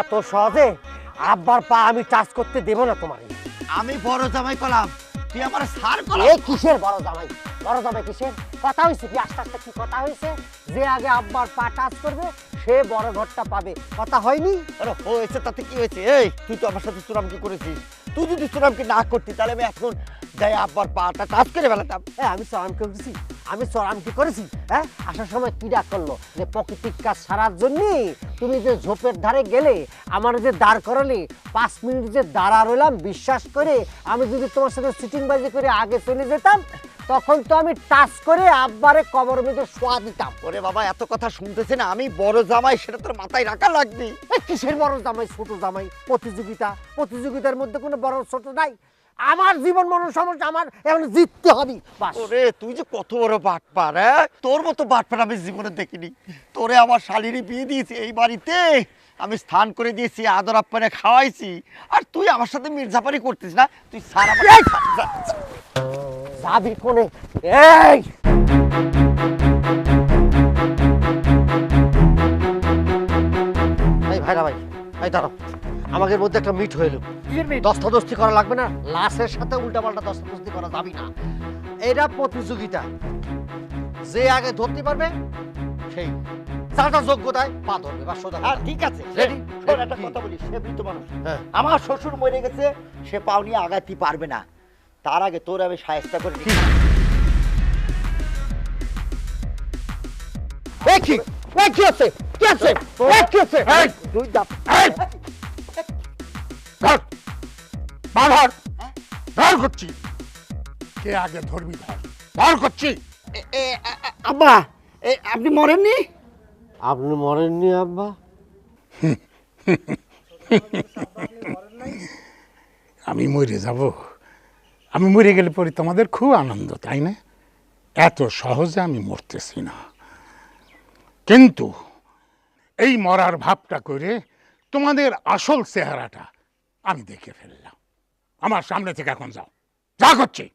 এত সহজে আব্বার পা আমি টাচ করতে দেব না তোমার। আমি বড় জামাই কলাম, তুই আমার সার কলা। এই কিসের বড় জামাই? বড় জামাই কিসের কথা হয়েছে? কি আস্তে আস্তে কি কথা হয়েছে? যে আগে আব্বার পা টাচ করবে সে বড় ঘরটা পাবে, কথা হয়নি? আরে হয়েছে তাতে কি হয়েছে? এই তুই তো আমার সাথে চুরামকি করেছিস, তুই যদি চুরামকি না করতি তাহলে আমি এখন যাই আব্বার পাটা টাচ করে ফেলাতাম। আমি চরামকি করেছি? আমি চরামকি করেছি? হ্যাঁ, আসার সময় কি ডাক করলো যে প্রকৃতিক কাজ সারার জন্য তুমি যে ঝোপের ধারে গেলে আমার যে দাঁড় করালে 5 মিনিট যে দাঁড়া রইলাম বিশ্বাস করে, আমি যদি তোমার সাথে সিটিংবাজি করে আগে চলে যেতাম তখন তো আমি টাচ করে আব্বারে কবর মধ্যে শোয়া দিতাম। ওরে বাবা এত কথা শুনতেছে না, আমি বড় জামাই সেটা তোর মাথায় রাখা লাগবে। কিসের বড় জামাই ছোট জামাই? প্রতিযোগিতার মধ্যে কোনো বড় ছোট নাই। আমার জীবন মরণ সমস্যা, আমার এখন জিততে হবে। ওরে তুই যে কত বড় বাটপার, তোর মতো বাটপার আমি জীবনে দেখিনি। তোরে আমার শালিনী বিয়ে দিয়েছি এই বাড়িতে, আমি স্থান করে দিয়েছি, আদর আপ্যায়নে খাওয়াইছি, আর তুই আমার সাথে মির্জাপারি করতিস না? তুই সারা যাবি কোনে? এই ভাইরা ভাই, এই দাঁড়াও, আমাদের মধ্যে একটা মিট হইল। দস্তাদস্তি করা লাগবে না, লাশের সাথে উল্টাপাল্টা দস্তাদস্তি করা যাবে না। এটা প্রতিযোগিতা, যে আগে ধরতে পারবে সেই যারটা যোগ্যতায় পা ধরবে বা সোজা। আর ঠিক আছে, রেডি? শোন একটা কথা বলি, সে মৃত মানুষ, আমার শ্বশুর মরে গেছে, সে পাও নিয়ে আগাতে পারবে না, তার আগে তোর আমি সাহেস্তা করে দিই। কি আছে? কি আছে? কি আছে? তুই দাপ ধর করছি, কে আগে ধরবি? ধর করছি। আব্বা আপনি মরেননি? আপনি মরেননি আব্বা? আমি মরে যাব? আমি মরে গেলে পরে তোমাদের খুব আনন্দ, তাই না? এত সহজে আমি মরতেছি না, কিন্তু এই মরার ভাবটা করে তোমাদের আসল চেহারাটা আমি দেখে ফেললাম। আমার সামনে থেকে এখন যাও, যা করছি।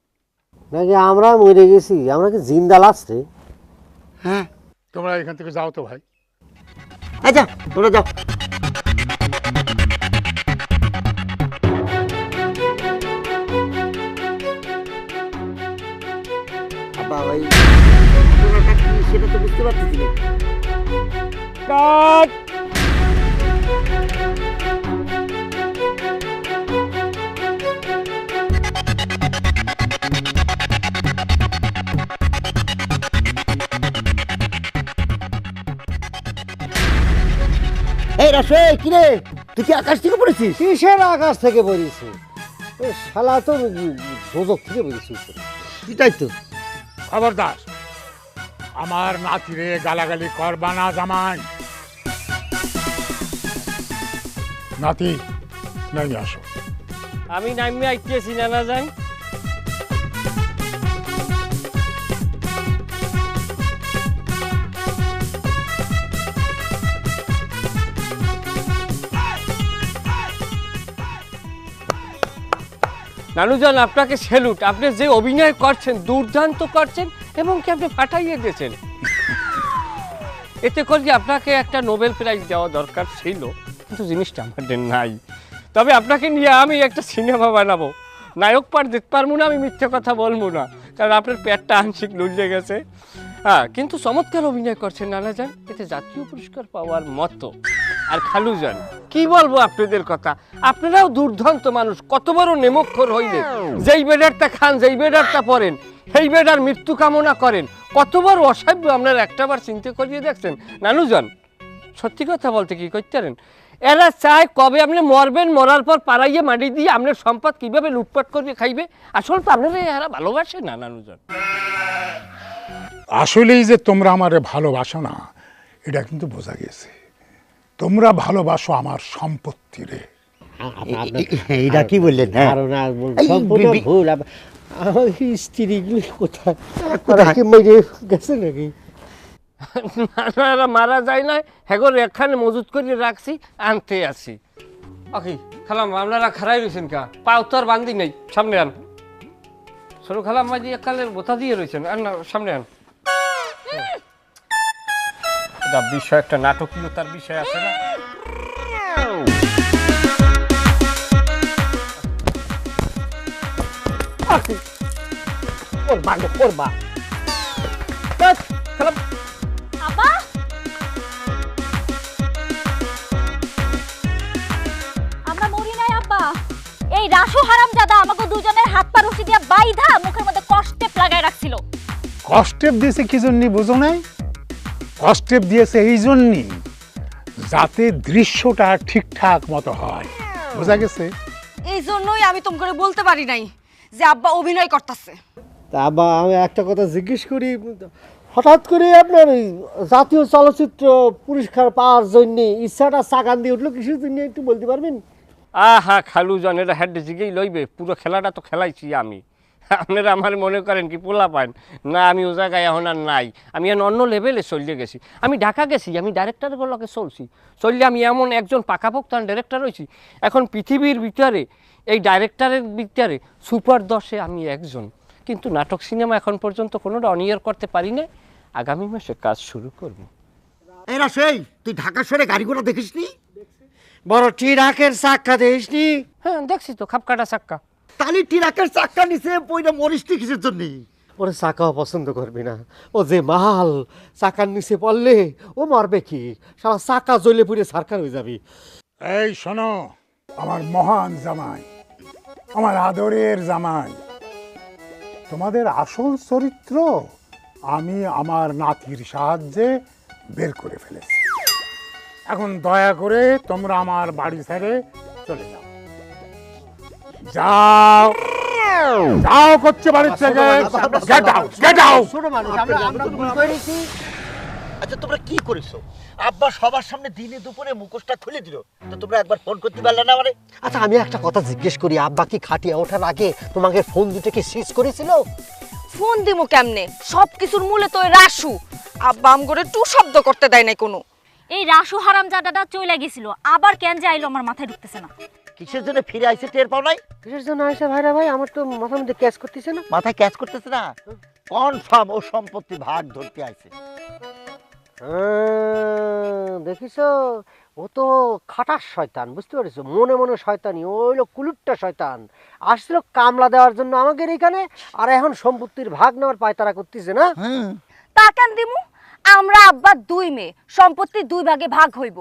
নাকি আমরা মরে গেছি? আমরা কি জিন্দা লাগছে? হ্যাঁ, তোমরা এখান থেকে যাও তো ভাই। আচ্ছা তোমরা যাও। আব্বা ভাই সেটা তো বুঝতে পারতেছি না। এই রাশে কিরে, তুই কি আকাশ থেকে পড়েছিস? কিসের আকাশ থেকে পড়েছি? শালা তো দোজক থেকে পড়েছি। সেটাই তো। খবরদার আমার নাতিরে গালাগালি করবা না জামাই। নাতি নাই আসো। আমি নামে আইতেছি না যাই। নানুজান আপনাকে স্যালুট, আপনি যে অভিনয় করছেন দুর্দান্ত করছেন এবং কি আপনি ফাটাইয়ে দিয়েছেন। এতে করে আপনাকে একটা নোবেল প্রাইজ দেওয়া দরকার ছিল, কিন্তু জিনিসটা আমাদের নাই। তবে আপনাকে নিয়ে আমি একটা সিনেমা বানাবো, নায়ক পার দেখতে পারবো না, আমি মিথ্যে কথা বলবো না, কারণ আপনার পেটটা আংশিক লুজে গেছে। হ্যাঁ, কিন্তু চমৎকার অভিনয় করছেন নানাজান, এতে জাতীয় পুরস্কার পাওয়ার মতো। আর খালুজান কি বলবো আপনাদের কথা, আপনারাও দুর্দান্ত মানুষ। কত বড় নেমক্ষর হইলে যেই বেডারটা খান, যেই বেডারটা পরেন, সেই বেডার মৃত্যু কামনা করেন। কত বড় অসাধ্য আপনারা একটাবার চিন্তা করিয়ে দেখছেন? নানুজান সত্যি কথা বলতে কি করতেন, এরা চায় কবে আপনি মরবেন, মরার পর পাড়াইয়ে মাটি দিয়ে আপনার সম্পদ কিভাবে লুটপাট করে খাইবে। আসলে তো আপনারা এরা ভালোবাসে না নানুজান। আসলেই যে তোমরা আমারে ভালোবাসো না এটা কিন্তু বোঝা গেছে। তোমরা ভালোবাসো আমার সম্পত্তি রে। এইটা কি বললেন? ভুল। আমার স্ত্রীগুলি কোথায় কোথায় মেরে গেছে নাকি? মারা যায় না, হেগর এখানে মজুত করে রাখছি, আনতে আসি। ওকে খালাম, আপনারা খারাই রয়েছেন কা? পাও তো আর বান্ধি নেই, সামনে আন। সরু খালাম মাঝি একালের বোথা দিয়ে রয়েছেন, আন না সামনে আন। বিষয় একটা নাটকীয়তার বিষয় আছে না? করবা গো, করবা। আব্বা আমরা মরি নাই আব্বা, এই রাসু হারামজাদা আমাকে দুজনের হাত পা রশি দিয়া বাইধা মুখের মধ্যে কষ্টে লাগায় রাখছিল। কষ্টেপ দিয়েছে কি জন্য বুঝো নাই? কষ্টেপ দিয়েছে এই জন্যই যাতে দৃশ্যটা ঠিকঠাক মতো হয়। বোঝা গেছে? এই জন্যই আমি তোম করে বলতে পারি নাই যে আব্বা অভিনয় করতেছে। তা আব্বা, আমি একটা কথা জিজ্ঞেস করি, হঠাৎ করে আপনার ওই জাতীয় চলচ্চিত্র পুরস্কার পাওয়ার জন্য ইচ্ছাটা চাকান দিয়ে উঠলো কিসের জন্য, একটু বলতে পারবেন? আহা খালু জন, এটা হেড জিগেই লইবে, পুরো খেলাটা তো খেলাইছি আমি। আপনারা আমার মনে করেন কি পোলা পান না? আমি ও জায়গায় এখন আর নাই, আমি এখন অন্য লেভেলে চলে গেছি। আমি ঢাকা গেছি, আমি ডাইরেক্টরের লগে চলছি, চললে আমি এমন একজন পাকাপোক্ত ডাইরেক্টর হয়েছি। এখন পৃথিবীর ভিতরে এই ডাইরেক্টরের ভিতরে সুপার 10-এ আমি একজন। কিন্তু নাটক সিনেমা এখন পর্যন্ত কোনোটা অনিয়ার করতে পারি না। আগামী মাসে কাজ শুরু করব। এরা সেই তুই ঢাকা শহরে গাড়ি ঘোড়া দেখিসনি? বড় ট্রাকের চাক্কা দেখিসনি? হ্যাঁ দেখছি তো, খাপকাটা চাক্কা। তাহলে ট্রাকের চাক্কা নিচে পয়লা মরিসটি কিসের জন্য? ওরে চাকাও পছন্দ করবি না, ও যে মাল চাকার নিচে পড়লে ও মারবে কি, সারা চাকা জ্বলে পুড়ে সারকার হয়ে যাবি। এই শোনো, আমার মহান জামাই, আমার আদরের জামাই, তোমাদের আসল চরিত্র আমি আমার নাতির সাহায্যে বের করে ফেলেছি। এখন দয়া করে তোমরা আমার বাড়ি ছেড়ে চলে যাও। যাও যাও করছে বাড়ির থেকে, গেট আউট, গেট আউট। ছোট মানুষ, আমরা ভুল করেছি। আচ্ছা তোমরা কি করেছো? আব্বা সবার সামনে দিনে দুপুরে মুখোশটা খুলে দিল, তো তোমরা একবার ফোন করতে পারলে না? মানে আচ্ছা আমি একটা কথা জিজ্ঞেস করি, আব্বা কি খাটিয়া ওঠার আগে তোমাকে ফোন দুটো কি সিজ করেছিল? ফোন দিমু কেমনে? সব কিছুর মূলে তো ওই রাসু। আব্বা আম করে টু শব্দ করতে দেয় নাই কোনো। এই রাসু হারামজাদাটা চলে গেছিল, আবার কেন যে আইলো আমার মাথায় ঢুকতেছে না। কিসের জন্য ফিরে আইছে টের পাও নাই? কিসের জন্য আইসা ভাইরা ভাই? আমার তো মাথার মধ্যে ক্যাচ করতেছে না। মাথায় ক্যাচ করতেছে না? কনফার্ম ও সম্পত্তি ভাগ ধরতে আইছে। দেখিছো, ও তো খাটার শয়তান, বুঝতে পারছো? মনে মনে শয়তানি, ও হইলো কুলুট্টা শয়তান। আসছিল কামলা দেওয়ার জন্য আমাদের এখানে, আর এখন সম্পত্তির ভাগ নেওয়ার পায়তারা করতেছে না। তা কেন দিমু? আমরা আব্বা 2 মেয়ে, সম্পত্তি 2 ভাগে ভাগ হইব।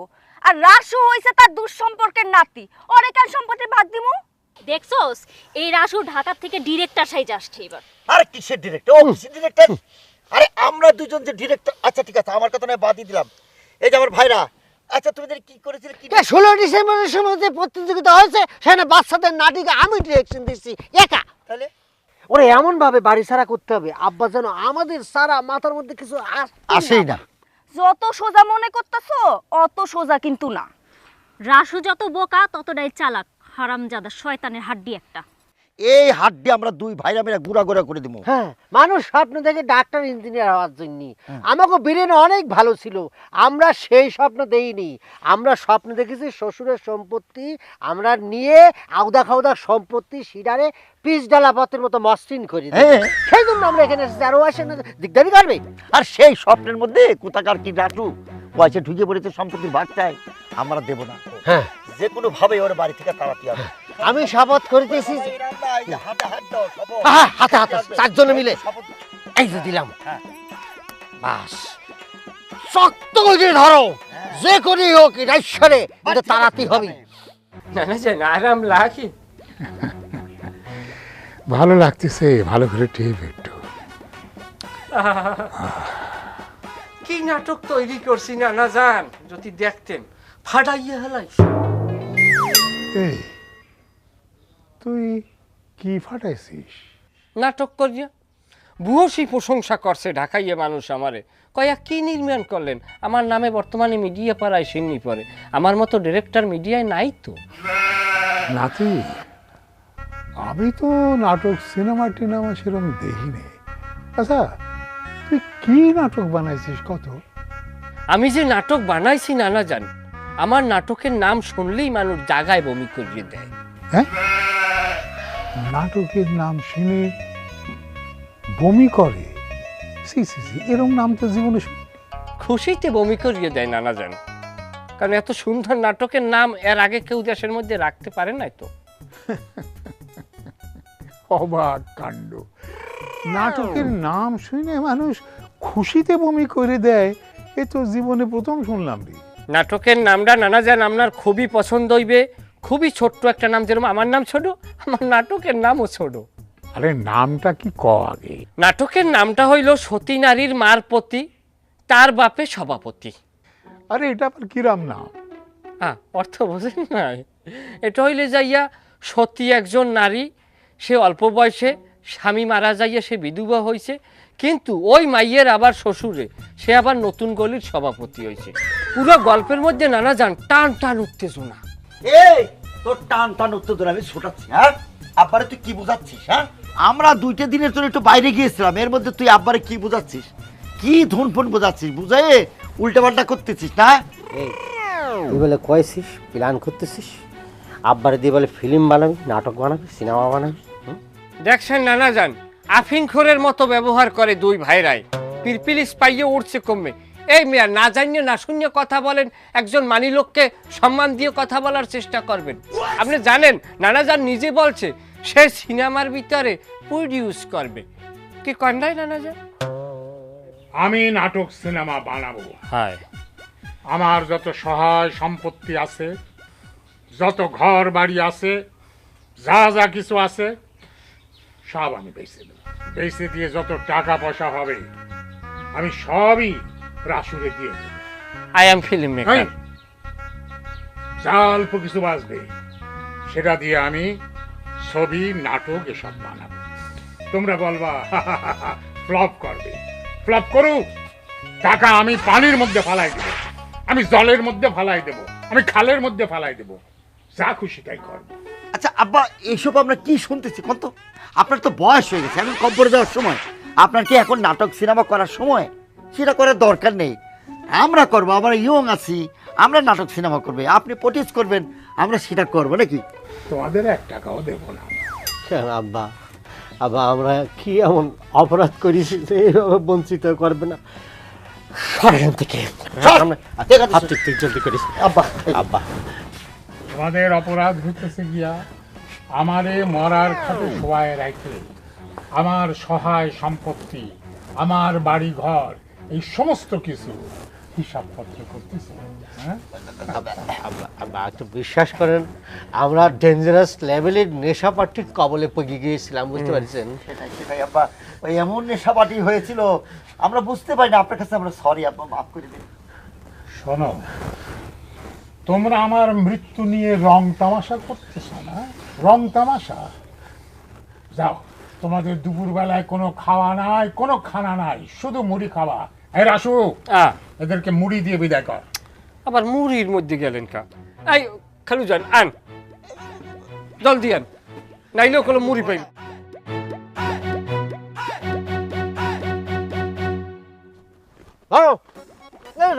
আর রাসু হইছে তার দুঃসম্পর্কের নাতি, ওরে কেন সম্পত্তির ভাগ দিমু? দেখছোস, এই রাসু ঢাকা থেকে ডিরেক্টর সাইজে আসছে এবার। আরে কিসের ডিরেক্টর? ও কিসের ডিরেক্টর? আরে আমরা দুজন যে ডিরেক্টর। আচ্ছা ঠিক আছে, আমার কথা নয়, বাদই দিলাম। এই যে আমার ভাইরা, আচ্ছা তুমি কি করেছিলে? কি 16 ডিসেম্বরের সময় যে প্রতিযোগিতা হয়েছে, সেখানে বাচ্চাদের নাটিকা আমি ডিরেকশন দিচ্ছি একা। তাহলে ওরে এমন ভাবে বাড়ি ছাড়া করতে হবে আব্বা যেন আমাদের সারা মাথার মধ্যে কিছু আসেই না। যত সোজা মনে করতেছো অত সোজা কিন্তু না। রাসু যত বোকা ততটাই চালাক, হারামজাদা শয়তানের হাড্ডি একটা। এই হাড্ডি আমরা 2 ভাইরা মিলে গুড়া গুড়া করে দিব। হ্যাঁ, মানুষ স্বপ্ন দেখে ডাক্তার ইঞ্জিনিয়ার হওয়ার জন্য। আমাকে ব্রেন অনেক ভালো ছিল, আমরা সেই স্বপ্ন দেইনি। আমরা স্বপ্ন দেখেছি শ্বশুরের সম্পত্তি আমরা নিয়ে আউদা খাউদা সম্পত্তি সিডারে পিস ডালা পথের মতো মসৃণ করি। সেই জন্য আমরা এখানে এসেছি, আর ও আসে না দিকদারি করবে। আর সেই স্বপ্নের মধ্যে কোথাকার কি রাটু পয়সা ঢুকে পড়েছে, সম্পত্তির ভাগ চাই, আমরা দেব না। হ্যাঁ, যে কোনো ভাবে ওর বাড়ি থেকে তাড়াতে হবে। আমি শপথ করিতেছি। হাতে হাত দাও, শপথ। হাতে হাতে চারজনে মিলে শপথ। এই যে দিলাম, হ্যাঁ। বাস শক্ত করে ধরো, যে করি হোক এটা ঈশ্বরে এটা তাড়াতে হবে। না না যেন আরাম লাগে। ভালো লাগতেছে, ভালো করে টিপ একটু। কি নাটক তৈরি করছি না না জান, যদি দেখতেন ফাটাইয়া হেলাইছি। এই তুই কি ফাটাইছিস? নাটক করিয়া বুয়সী প্রশংসা করছে ঢাকাইয়ে মানুষ আমারে, কয়া কি নির্মাণ করলেন? আমার নামে বর্তমানে মিডিয়া পাড়ায় সিন্নি পড়ে, আমার মতো ডিরেক্টর মিডিয়ায় নাই তো। নাতি, আমি তো নাটক সিনেমা টিনেমা সেরকম দেখিনি। আচ্ছা তুই কি নাটক বানাইছিস কত? আমি যে নাটক বানাইছি নানা জান, আমার নাটকের নাম শুনলেই মানুষ জাগায় বমি করিয়ে দেয়। হ্যাঁ, নাটকের নাম শুনে বমি করে? সি সি সি, এরকম নাম তো জীবনে খুশিতে বমি করিয়ে দেয় নানা যান, কারণ এত সুন্দর নাটকের নাম এর আগে কেউ দেশের মধ্যে রাখতে পারে নাই তো। অবাক কাণ্ড, নাটকের নাম শুনে মানুষ খুশিতে বমি করে দেয়, এ তো জীবনে প্রথম শুনলাম রে। নাটকের নামটা নানা যান আপনার খুবই পছন্দ হইবে, খুবই ছোট্ট একটা নাম, যেরকম আমার নাম ছোট, আমার নাটকের নামও ছোট। আরে নামটা কি ক আগে? নাটকের নামটা হইল সতী নারীর মার প্রতি তার বাপে সভাপতি। আরে এটা আবার কিরাম নাম? হ্যাঁ, অর্থ বোঝেন নাই? এটা হইলে যাইয়া সতী একজন নারী, সে অল্প বয়সে স্বামী মারা যাইয়া সে বিধবা হয়েছে, কিন্তু ওই মাইয়ের আবার শ্বশুরে সে আবার নতুন গলির সভাপতি হয়েছে। পুরো গল্পের মধ্যে নানা যান টান টান উত্তেজনা। এই তোর টান টান উত্তর ধরে আমি ছোটাচ্ছি, হ্যাঁ? আব্বারে তুই কি বোঝাচ্ছিস? হ্যাঁ, আমরা 2টা দিনের জন্য একটু বাইরে গিয়েছিলাম, এর মধ্যে তুই আব্বারে কি বোঝাচ্ছিস? কি ধুনফুন বোঝাচ্ছিস? বুঝাই উল্টাপাল্টা করতেছিস না? এই তুই বলে কয়েছিস প্ল্যান করতেছিস, আব্বারে দিয়ে বলে ফিল্ম বানাবি, নাটক বানাবি, সিনেমা বানাবি। দেখছেন নানা যান আফিংখোরের মতো ব্যবহার করে দুই ভাইরাই, পিরপিলিস পাইয়ে উঠছে কমে। এই মেয়া না জানিয়ে না শুনিয়ে কথা বলেন, একজন মানি লোককে সম্মান দিয়ে কথা বলার চেষ্টা করবেন। আপনি জানেন নানা যান নিজে বলছে সে সিনেমার ভিতরে প্রডিউস করবে, কি কন্যাই নানা যান? আমি নাটক সিনেমা বানাবো। হ্যাঁ, আমার যত সহায় সম্পত্তি আছে, যত ঘর বাড়ি আছে, যা যা কিছু আছে, সব আমি বেচে দেব। বেচে দিয়ে যত টাকা পয়সা হবে আমি সবই রাসুরে দিয়ে দেব। I am film maker. এই, যা অল্প কিছু বাঁচবে সেটা দিয়ে আমি ছবি, নাটক এসব বানাবো। তোমরা বলবা ফ্লপ করবে, ফ্লপ করুক, টাকা আমি পানির মধ্যে ফালাই দেব, আমি জলের মধ্যে ফালাই দেব, আমি খালের মধ্যে ফালাই দেব, যা খুশি তাই করবো। আচ্ছা আব্বা, এইসব আমরা কি শুনতেছি কত? আপনার তো বয়স হয়ে গেছে, এখন কবরে যাওয়ার সময়। আপনার কি এখন নাটক সিনেমা করার সময়? সেটা করার দরকার নেই, আমরা করবো, আমরা ইয়ং আছি, আমরা নাটক সিনেমা করবে, আপনি প্রডিউস করবেন, আমরা সেটা করবো নাকি? তোমাদের 1 টাকাও দেবো না। কেন আব্বা, আব্বা আমরা কি এমন অপরাধ করেছি যে এইভাবে বঞ্চিত করবে না? সরেন থেকে তুই জলদি করিস আব্বা আব্বা। তোমাদের অপরাধ হইতেছে গিয়া আমারে মরার খাটে শোয়ায় রাখে আমার সহায় সম্পত্তি, আমার বাড়ি ঘর, এই সমস্ত কিছু হিসাবপত্র করতেছে। হ্যাঁ, আব্বা একটু বিশ্বাস করেন, আমরা ডেঞ্জারাস লেভেলের নেশা পার্টির কবলে পড়ে গিয়েছিলাম, বুঝতে পারছেন? সেটাই সেটাই আব্বা, ওই এমন নেশাবাটি হয়েছিল আমরা বুঝতে পারি না। আপনার কাছে আমরা সরি আব্বা, মাফ করে দিন। শোনো, তোমরা আমার মৃত্যু নিয়ে রং তামাশা করতেছ না? রং তামাশা? যাও, তোমাদের দুপুরবেলায় কোনো খাওয়া নাই, কোনো খানা নাই, শুধু মুড়ি খাওয়া। এই রাসু, এদেরকে মুড়ি দিয়ে বিদায় কর। আবার মুড়ির মধ্যে গেলেন কা? এই খালু যান, আন জলদি আন, নাইলেও কোনো মুড়ি পাইব।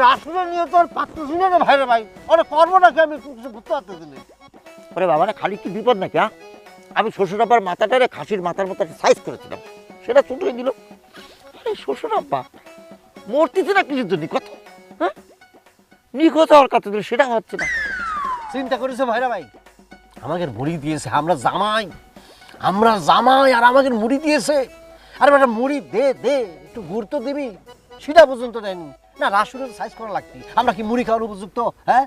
রাসুরা নিয়ে তো আর পারতেছি না রে ভাইরে ভাই, ওরা করবো নাকি আমি একটু কিছু বুঝতে পারতেছি না। ওরে বাবা, না খালি কি বিপদ নাকি? হ্যাঁ, আমি শ্বশুর আব্বার মাথাটারে খাসির মাথার মতো সাইজ করেছিলাম, সেটা ছোট হয়ে দিল। আরে শ্বশুর আব্বা মরতেছে না কিছুর জন্য, কত হ্যাঁ নিখোঁজ হওয়ার কথা দিল, সেটা হচ্ছে না। চিন্তা করেছে ভাইরা ভাই, আমাকে মুড়ি দিয়েছে, আমরা জামাই আর আমাকে মুড়ি দিয়েছে। আরে বেটা মুড়ি দে দে, একটু গুরুত্ব দিবি, সেটা পর্যন্ত দেয়নি না। রাসুরের সাইজ করা লাগতি, আমরা কি মুড়ি খাওয়ার উপযুক্ত? হ্যাঁ,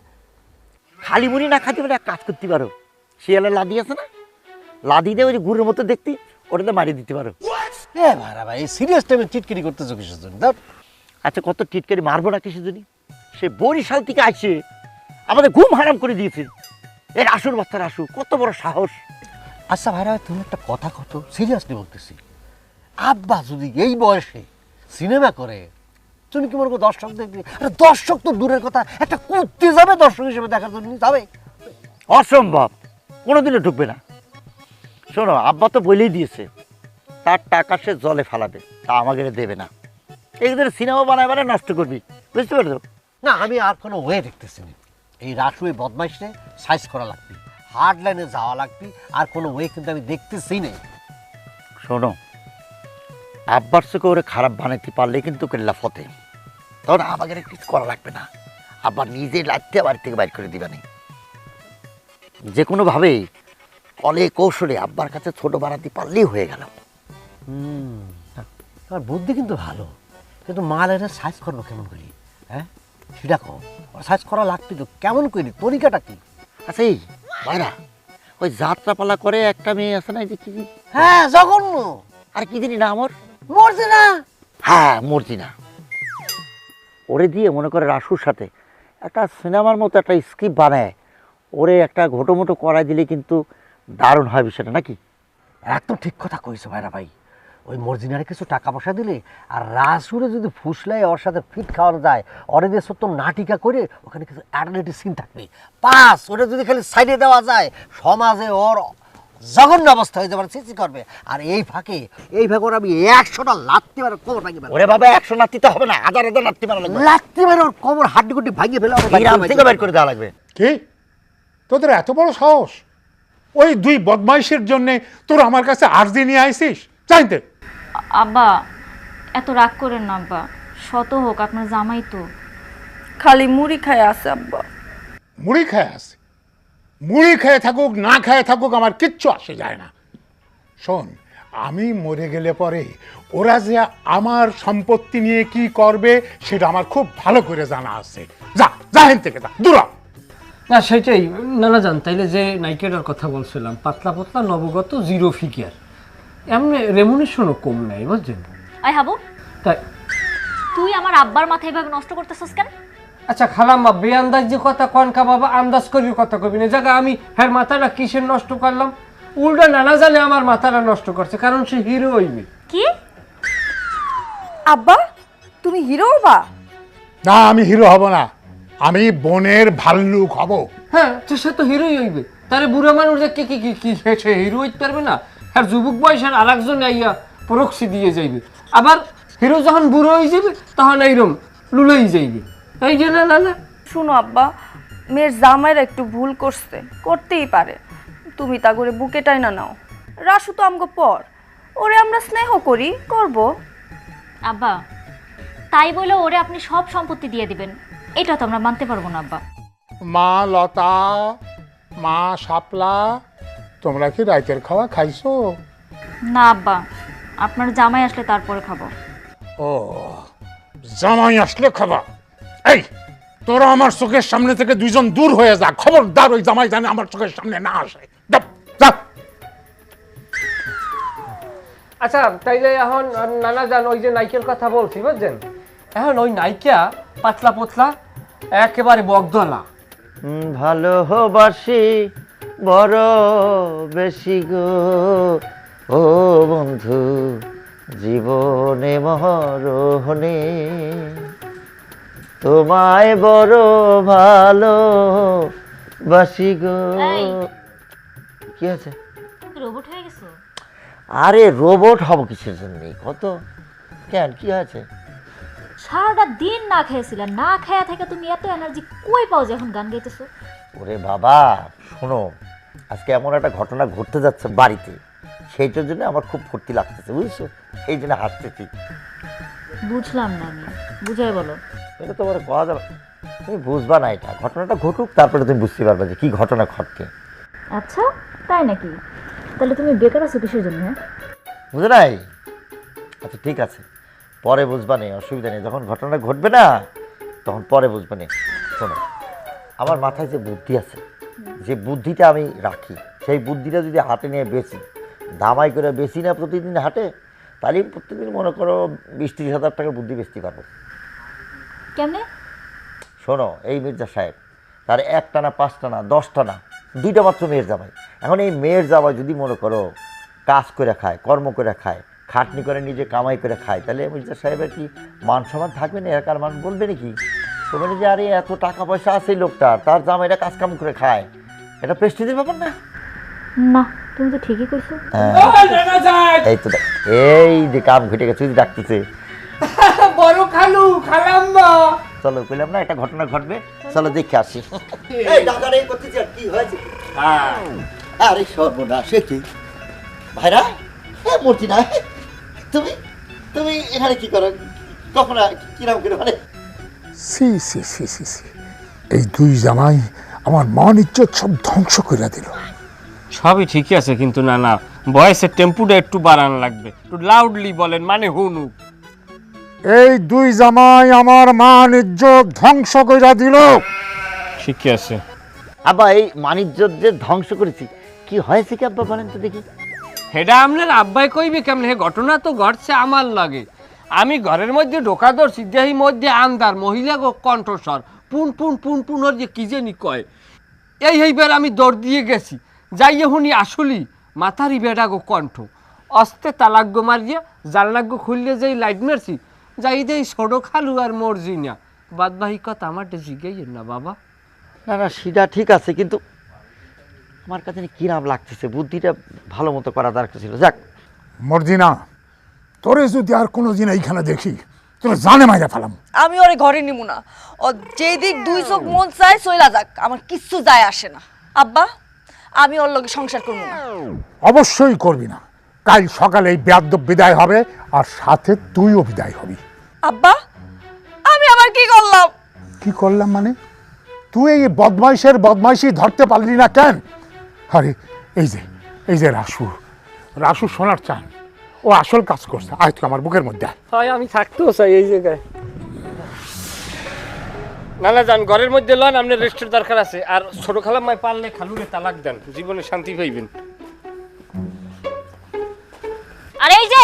খালি মুড়ি না খাইতে পারে এক কাজ করতে পারো, শিয়ালের লাদি আছে না, লাদি দিয়ে ওই যে গুড়ের মতো দেখতে, ওটাতে মারিয়ে দিতে পারো। এ ভাইরা ভাই সিরিয়াস টাইমে টিটকিরি করতেছো কিসের জন্য? আচ্ছা, কত টিটকারি মারবো না কিসের জন্য? সে বরিশাল থেকে আসে আমাদের ঘুম হারাম করে দিয়েছে। এর আসুর বাচ্চার আসু, কত বড় সাহস! আচ্ছা ভাইরা ভাই, তুমি একটা কথা কত সিরিয়াসলি বলতেছি, আব্বা যদি এই বয়সে সিনেমা করে, তুমি কি মনে করো দর্শক দেখবে? আরে দর্শক তো দূরের কথা, একটা কুত্তে যাবে দর্শক হিসেবে দেখার জন্য যাবে? অসম্ভব, কোনোদিনও ঢুকবে না। শোনো, আব্বা তো বলেই দিয়েছে তার টাকা সে জলে ফেলাবে, তা আমাকে দেবে না। এদের সিনেমা বানায় বানায় নষ্ট করবি, বুঝতে পারছো? না, আমি আর কোনো ওয়ে দেখতেছি না। এই রাসু এই বদমাইশে সাইজ করা লাগবে, হার্ড লাইনে যাওয়া লাগবে, আর কোনো ওয়ে কিন্তু আমি দেখতেছি না। শোনো, আব্বার চোখে ওরে খারাপ বানাইতে পারলে কিন্তু কেল্লা ফতে। তখন আমাকে আর কিছু করা লাগবে না, আবার নিজে লাইতে বাড়ি থেকে বাইর করে দিবানি। যে কোনোভাবে কলে কৌশলে আব্বার কাছে ছোট বাড়াতে পারলেই হয়ে গেল। তোমার বুদ্ধি কিন্তু ভালো, কিন্তু মাল এটা সাইজ করলো কেমন করি? হ্যাঁ সেটা কম সাইজ করা লাগবে তো, কেমন করি তরিকাটা কি? আচ্ছা এই ভাইরা, ওই যাত্রাপালা করে একটা মেয়ে আছে না, যে কি হ্যাঁ জঘন্য, আর কি জানি না আমার, মরছে না? হ্যাঁ মর্জিনা, ওরে দিয়ে মনে করে রাসুর সাথে একটা সিনেমার মতো একটা স্ক্রিপ্ট বানায় ওরে একটা ঘটোমটো করাই দিলে কিন্তু দারুণ হয় বিষয়টা, নাকি? একদম ঠিক কথা কইছো ভাইরা ভাই। ওই মর্জিনারে কিছু টাকা পয়সা দিলে আর রাসুরে যদি ফুসলাই ওর সাথে ফিট খাওয়ানো যায়, ওরে দিয়ে সত্য নাটিকা করে ওখানে কিছু অ্যাডাল্টের সিন থাকবে, পাস ওটা যদি খালি সাইডে দেওয়া যায় সমাজে ওর জঘন্য অবস্থা হয়ে যাবে, চিচি করবে। আর এই ফাঁকে ওর আমি 100টা লাত্তি মারে কোমর ভাঙিয়ে ফেলবো। ওরে বাবা 100 লাত্তি তো হবে না, হাজার হাজার লাত্তি মারা লাগবে, লাত্তি মারে ওর কোমর হাড্ডি গুড্ডি ভাঙিয়ে ফেলে ওর গ্রাম থেকে বের করে দেওয়া লাগবে। কি তোদের এত বড় সাহস? ওই 2 বদমাইশের জন্য তোর আমার কাছে আর্জি নিয়ে আইসিস? চাইতে আব্বা এত রাগ করেন না আব্বা, শত হোক আপনার জামাই তো। খালি মুড়ি খায় আছে আব্বা। মুড়ি খেয়ে আসে, মুড়ি খেয়ে থাকুক না খেয়ে থাকুক আমার কিচ্ছু আসে যায় না। শোন, আমি মরে গেলে পরে ওরা যে আমার সম্পত্তি নিয়ে কি করবে সেটা আমার খুব ভালো করে জানা আছে। যা যা হেন থেকে যা, দূর হ। না সেটাই নানা জান, তাইলে যে নাইকেটার কথা বলছিলাম, পাতলা পাতলা নবগত 0 ফিগার, এমনি রেমুনেশনও কম নাই, বুঝছেন? আই হাবু, তাই তুই আমার আব্বার মাথায় এভাবে নষ্ট করতেছিস কেন? আচ্ছা খালাম্মা, বেআন্দাজ যে কথা কনকা বাবা, আন্দাজ করির কথা কবি না। জায়গা আমি হ্যাঁ মাথাটা কিসের নষ্ট করলাম? উল্টা নানা জানে আমার মাথাটা নষ্ট করছে, কারণ সে হিরো হইবে। কি আব্বা তুমি হিরো হবা? না, আমি হিরো হব না, আমি বনের ভাল্লুক হব। হ্যাঁ সে তো হিরোই হইবে, তারে বুড়া মানুষ যে কি কি কি সে হিরো হইতে পারবে না? আর যুবক বয়সের আর একজন আইয়া প্রক্সি দিয়ে যাইবে, আবার হিরো যখন বুড়ো হয়ে যাবে তখন এইরকম লুলাই যাইবে। এই যে না না না, শুনো আব্বা, মেয়ের জামাইরা একটু ভুল করছে, করতেই পারে, তুমি তা করে বুকে টাইনা নাও। রাসু তো আমগো পর, ওরে আমরা স্নেহ করি, করব। আব্বা তাই বলে ওরে আপনি সব সম্পত্তি দিয়ে দিবেন, এটা তো আমরা মানতে পারবো না আব্বা। মা লতা, মা শাপলা, তোমরা কি রাতের খাওয়া খাইছো? না আব্বা, আপনার জামাই আসলে তারপরে খাবো। ও, জামাই আসলে খাবা? এই তোরা আমার চোখের সামনে থেকে 2 জন দূর হয়ে যা, খবরদার ওই জামাই জানে আমার চোখের সামনে না আসে। যা। আচ্ছা তাইলে এখন নানা জান ওই যে নাইকের কথা বলছি, বুঝছেন? এখন ওই নাইকা পাতলা পাতলা একেবারে বগদলা, ভালোবাসি বড় বেশি গো ও বন্ধু, জীবনে মরণে তোমায় বড় ভালো বাসি গো। এই। কি আছে? রোবট হয়ে গেছো? আরে রোবট হব কিসের জন্য? কত কেন, কি আছে? সারাটা দিন না খেয়েছিলেন, না খেয়া থেকে তুমি এত এনার্জি কই পাও যে এখন গান গাইতেছো? ওরে বাবা শোনো, আজকে এমন একটা ঘটনা ঘটতে যাচ্ছে বাড়িতে, সেইটার জন্য আমার খুব ফুর্তি লাগতেছে, বুঝছো? এই জন্য হাসতেছি। বুঝলাম না, আমি বুঝাই বলো। এটা তো আমার কওয়া যাবে, তুমি বুঝবা না, এটা ঘটনাটা ঘটুক তারপরে তুমি বুঝতে পারবে যে কি ঘটনা ঘটছে। আচ্ছা তাই নাকি? তাহলে তুমি বেকার আছো কিসের জন্য? বুঝে নাই? আচ্ছা ঠিক আছে, পরে বুঝবা নেই, অসুবিধা নেই, যখন ঘটনা ঘটবে না তখন পরে বুঝবা নেই। শোনো, আমার মাথায় যে বুদ্ধি আছে, যে বুদ্ধিটা আমি রাখি, সেই বুদ্ধিটা যদি হাতে নিয়ে বেচি, দামাই করে বেশি না প্রতিদিন হাটে, তাহলে প্রত্যেকদিন মনে করো 20-30 হাজার টাকার বুদ্ধি বেচতে পারবো। কেমনে? শোনো, এই মির্জা সাহেব তার 1টা না 5টা না 10টা না 2টা মাত্র মেয়ের জামাই। এখন এই মেয়ের জামাই যদি মনে করো কাজ করে খায়, কর্ম করে খায়, খাটনি করে নিজে কামাই করে খায়, তাহলে মির্জা সাহেবের কি মান সম্মান থাকবে না? এলাকার মান বলবে নাকি? তোমার যে আরে এত টাকা পয়সা আছে এই লোকটার, তার জামাইরা কাজ কাম করে খায়, এটা প্রেস্টিজের ব্যাপার না? না তুমি তো ঠিকই কইছো। এই তো এই যে কাম ঘটে গেছে, ডাকতেছে বড় খালু খালাম্মা, চলো কইলাম না একটা ঘটনা ঘটবে, চলো দেখে আসি। এই ঢাকার এই করতেছি, আর কি হয়েছে? আরে সর্বনাশ, সে কি ভাইরা? মূর্তি না, তুমি তুমি এখানে কি করো? কখন কিরকম করে মানে সি সি সি সি সি, এই দুই জামাই আমার মান ইজ্জত সব ধ্বংস করে দিল। সবই ঠিকই আছে, কিন্তু না না, ভয়েসের টেম্পুটা একটু বাড়ানো লাগবে, একটু লাউডলি বলেন, মানে হুনুক। এই দুই জামাই আমার মান ইজ্জত ধ্বংস করে দিল। ঠিকই আছে। আব্বা এই মানিজ্য যে ধ্বংস করেছি, কি হয়েছে কি আব্বা বলেন তো দেখি। হেডা আপনার আব্বাই কইবে কেমন? হে ঘটনা তো ঘটছে আমার লাগে। আমি ঘরের মধ্যে ঢোকা ধরছি, দেহি মধ্যে আন্দার মহিলা গো কণ্ঠস্বর, পুন পুন পুন পুন ওর যে কি জানি কয়। এইবার আমি দৌড় দিয়ে গেছি, যাইয়ে শুনি আসলি মাথারি বেড়া গো কণ্ঠ। অস্তে তালাক গো মারিয়া জানলাক গো খুললে যেই লাইট মারছি, যাই দেই ছোটো খালু আর মরজি না। বাদবাহি কথা আমার জিজ্ঞাইয়ের না বাবা। না না সেটা ঠিক আছে, কিন্তু আমার কাছে কিরাম লাগতেছে, বুদ্ধিটা ভালো মতো করা দরকার ছিল। যাক মর্জিনা, তোরে যদি আর কোনো দিন এইখানে দেখি তোরে জানে মাইরা ফেলাম। আমি ওরে ঘরে নিব না। ও যেদিক দুই চোখ মন চায় চইলা যাক, আমার কিচ্ছু যায় আসে না। আব্বা, আমি ওর লগে সংসার করব না। অবশ্যই করবি না। কাল সকালে এই বেয়াদ্দব বিদায় হবে, আর সাথে তুইও বিদায় হবি। আব্বা, আমি আবার কি করলাম? কি করলাম মানে? তুই এই বদমাইশের বদমাইশি ধরতে পারলি না কেন? আরে এই যে রাসু সোনার চান, ও আসল কাজ করছে। আয় তুই আমার বুকের মধ্যে আয়। হয় আমি থাকতেও চাই এই জায়গায়। না না যান, ঘরের মধ্যে লন, আপনার রেস্টের দরকার আছে। আর ছোট খালাম্মায় পারলে খালুরে তালাক দেন, জীবনে শান্তি পাইবেন। আর এই যে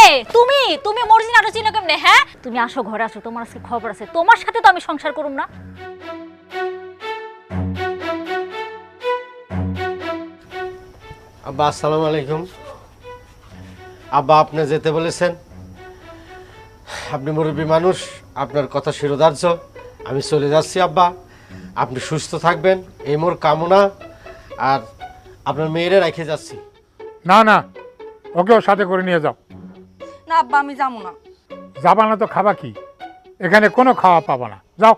তুমি মর্জিনা আরো চিনো কেমনে? হ্যাঁ, তুমি আসো ঘরে আসো, তোমার আজকে খবর আছে। তোমার সাথে তো আমি সংসার করুম না। আব্বা আসসালামু আলাইকুম। আব্বা আপনি যেতে বলেছেন, আপনি মুরব্বী মানুষ, আপনার কথা শিরোধার্য। আমি চলে যাচ্ছি আব্বা, আপনি সুস্থ থাকবেন এই মোর কামনা। আর আপনার মেয়েরে রেখে যাচ্ছি। না না, ওকেও সাথে করে নিয়ে যাও। না আব্বা, আমি যাবো না। যাবা না তো খাবা কি? এখানে কোনো খাওয়া পাবা না, যাও।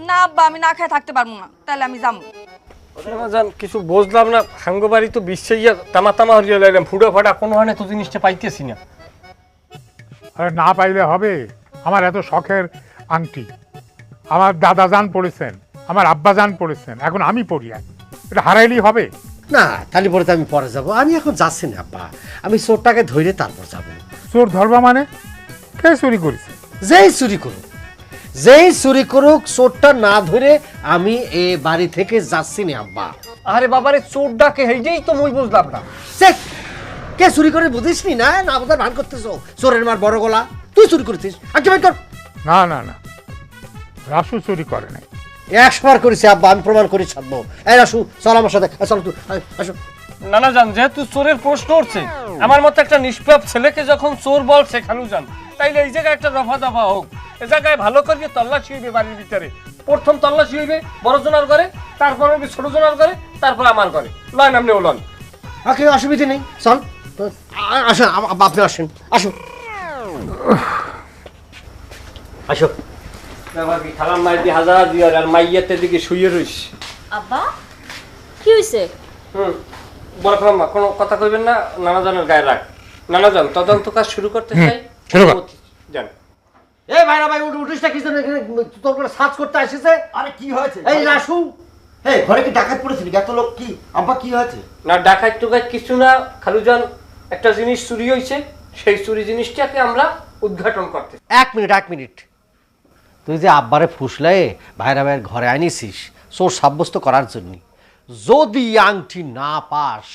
না আব্বা, আমি না খেয়ে থাকতে পারবো না, তাহলে আমি যাবো। যান, কিছু বুঝলাম না। হাঙ্গবাড়ি তো বিশ্বেইয়া তামা হরিয়া লাইলাম, ফুটো ফাটা কোনো হয় না, তো জিনিসটা পাইতেছি না। আরে না পাইলে হবে? আমার এত শখের আংটি আমার দাদা জান পড়েছেন, আমার আব্বা জান পড়েছেন, এখন আমি পড়ি। এটা হারাইলেই হবে? না তাহলে পরে তো আমি পরে যাব। আমি এখন যাচ্ছি না আব্বা, আমি চোরটাকে ধরে তারপর যাব। চোর ধরবা মানে? কে চুরি করেছে? যেই চুরি করুক চোরটা না ধরে আমি এ বাড়ি থেকে যাচ্ছি না আব্বা। আরে বাবারে, চোর ডাকে, হেইটাই তো মই বুঝলাম না। কে চুরি করে বুঝিস নি? না বোঝার ভান করতেছো। চোরের মার বড় গলা, তুই চুরি করেছিস। আগে বের কর। না না না, রাসু চুরি করে নাই। 100 করেছে আব্বা, আমি প্রমাণ করে ছাড়বো। এই রাসু চল আমার সাথে, চল তুই আসো। নানা যান, যেহেতু চোরের প্রশ্ন উঠছে, আমার মতো একটা নিষ্পাপ ছেলেকে যখন চোর বলছে খালু যান, তাইলে এই জায়গায় একটা রফা দফা হোক। এ জায়গায় ভালো করে তল্লাশি হইবে বাড়ির ভিতরে। প্রথম তল্লাশি হইবে বড় জনার ঘরে, তারপর হইবে ছোট জনার ঘরে, তারপর আমার ঘরে। লন আপনি ওলন। ওকে, অসুবিধা নেই, চল। আসেন আব্বা, আপনি আসেন, আসুন আসো। খালাম মাই দি হাজার দিয়ার আর মাইয়াতে দিকে শুয়ে রইস। আব্বা, কি হইছে? বড় খালাম্মা কোনো কথা কইবেন না, নানা জানের গায়ে রাখ। নানা যান, তদন্ত কাজ শুরু করতে চাই। শুরু কর। যান। এই ভাইরা ভাই, উঠিস না, কিছু তোর করে সার্চ করতে আসিছে। আরে কি হয়েছে? এই রাসু, এই ঘরে কি ডাকাত পড়েছিল? এত লোক কি আব্বা, কি হয়েছে? না ডাকাত টুকাত কিছু না, খালু যান একটা জিনিস চুরি হয়েছে, সেই চুরি জিনিসটাকে আমরা উদ্ঘাটন করতে। 1 মিনিট। তুই যে আব্বারে ফুসলাই ভাইরা ভাইয়ের ঘরে আনিছিস চোর সাব্যস্ত করার জন্য, যদি আংটি না পাস